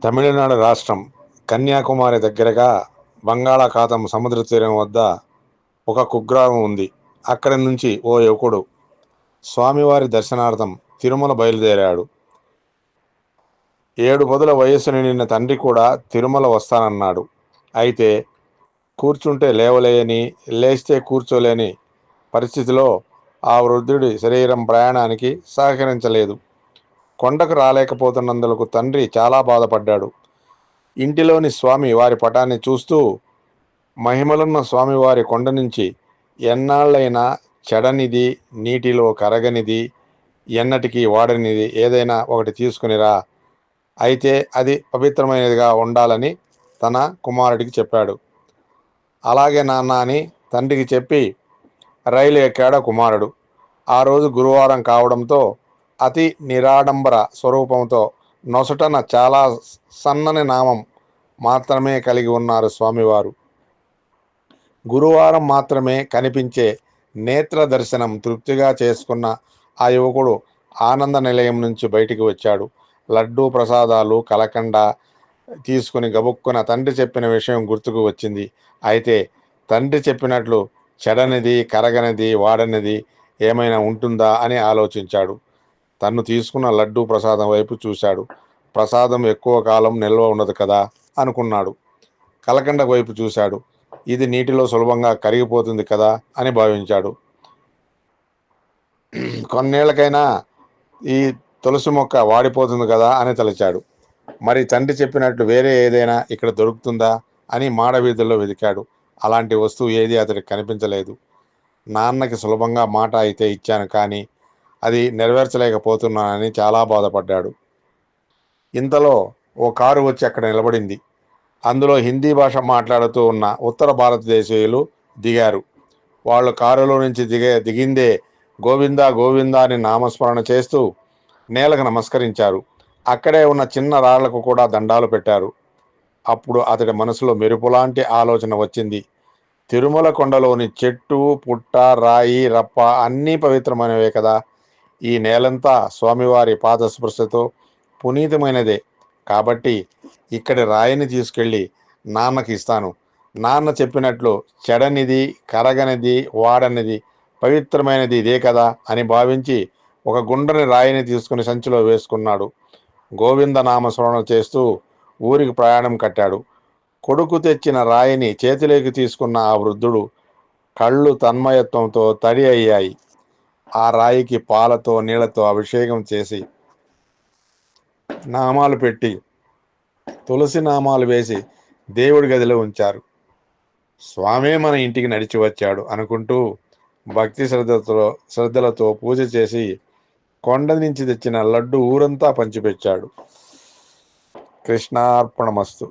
తమిళనాడు రాష్ట్రం కన్యాకుమారి దగ్గరగా బంగాళాఖాతం సముద్ర తీరం వద్ద ఒక కుగ్రామం ఉంది. అక్కడి నుంచి ఓ యువకుడు స్వామివారి దర్శనార్థం తిరుమల బయలుదేరాడు. 7 పదుల వయస్సు నిండిన తండ్రి కూడా తిరుమల వస్తానన్నాడు. అయితే కూర్చుంటే లేవలేని, లేస్తే కూర్చోలేని పరిస్థితిలో ఆ వృద్ధుడి శరీరం ప్రయాణానికి సహకరించలేదు. కొండకు రాలేకపోతున్నందుకు తండ్రి చాలా బాధపడ్డాడు. ఇంటిలోని స్వామి వారి పటాన్ని చూస్తూ, మహిమలున్న స్వామివారి కొండ నుంచి ఎన్నాళ్ళైనా చెడనిది, నీటిలో కరగనిది, ఎన్నటికీ వాడనిది ఏదైనా ఒకటి తీసుకునిరా, అయితే అది పవిత్రమైనదిగా ఉండాలని తన కుమారుడికి చెప్పాడు. అలాగే నాన్న అని తండ్రికి చెప్పి రైలు ఎక్కాడు కుమారుడు. ఆ రోజు గురువారం కావడంతో అతి నిరాడంబర స్వరూపంతో నొసటన చాలా సన్నని నామం మాత్రమే కలిగి ఉన్నారు స్వామివారు. గురువారం మాత్రమే కనిపించే నేత్ర దర్శనం తృప్తిగా చేసుకున్న ఆ యువకుడు ఆనంద నిలయం నుంచి బయటికి వచ్చాడు. లడ్డూ ప్రసాదాలు, కలకండ తీసుకుని గబుక్కున తండ్రి చెప్పిన విషయం గుర్తుకు వచ్చింది. అయితే తండ్రి చెప్పినట్లు చెడనిది, కరగనిది, వాడనిది ఏమైనా ఉంటుందా అని ఆలోచించాడు. తను తీసుకున్న లడ్డూ ప్రసాదం వైపు చూశాడు. ప్రసాదం ఎక్కువ కాలం నిల్వ ఉండదు కదా అనుకున్నాడు. కలకండ వైపు చూశాడు. ఇది నీటిలో సులభంగా కరిగిపోతుంది కదా అని భావించాడు. కొన్నేళ్లకైనా ఈ తులసి మొక్క వాడిపోతుంది కదా అని తలచాడు. మరి తండ్రి చెప్పినట్లు వేరే ఏదైనా ఇక్కడ దొరుకుతుందా అని మాడవీధుల్లో వెతికాడు. అలాంటి వస్తువు ఏది అతడికి కనిపించలేదు. నాన్నకి సులభంగా మాట అయితే ఇచ్చాను, కానీ అది నెరవేర్చలేకపోతున్నానని చాలా బాధపడ్డాడు. ఇంతలో ఓ కారు వచ్చి అక్కడ నిలబడింది. అందులో హిందీ భాష మాట్లాడుతూ ఉన్న ఉత్తర భారతదేశీయులు దిగారు. వాళ్ళు కారులో నుంచి దిగిందే గోవిందా గోవిందా అని నామస్మరణ చేస్తూ నేలకు నమస్కరించారు. అక్కడే ఉన్న చిన్న రాళ్లకు కూడా దండాలు పెట్టారు. అప్పుడు అతడి మనసులో మెరుపులాంటి ఆలోచన వచ్చింది. తిరుమల కొండలోని చెట్టు, పుట్ట, రాయి, రప్ప అన్నీ పవిత్రమైనవే కదా. ఈ నేలంతా స్వామివారి పాదస్పర్శతో పునీతమైనదే. కాబట్టి ఇక్కడి రాయిని తీసుకెళ్ళి నాన్నకి ఇస్తాను. నాన్న చెప్పినట్లు చెడనిది, కరగనిది, వాడనిది పవిత్రమైనది ఇదే కదా అని భావించి ఒక గుండ్రని రాయిని తీసుకుని సంచిలో వేసుకున్నాడు. గోవింద నామస్మరణ చేస్తూ ఊరికి ప్రయాణం కట్టాడు. కొడుకు తెచ్చిన రాయిని చేతిలోకి తీసుకున్న ఆ వృద్ధుడు కళ్ళు తన్మయత్వంతో తడి అయ్యాయి. ఆ రాయికి పాలతో, నీళ్లతో అభిషేకం చేసి నామాలు పెట్టి, తులసి నామాలు వేసి దేవుడి గదిలో ఉంచారు. స్వామే మన ఇంటికి నడిచి వచ్చాడు అనుకుంటూ భక్తి శ్రద్ధలతో పూజ చేసి కొండ నుంచి తెచ్చిన లడ్డు ఊరంతా పంచిపెట్టాడు. కృష్ణార్పణమస్తు.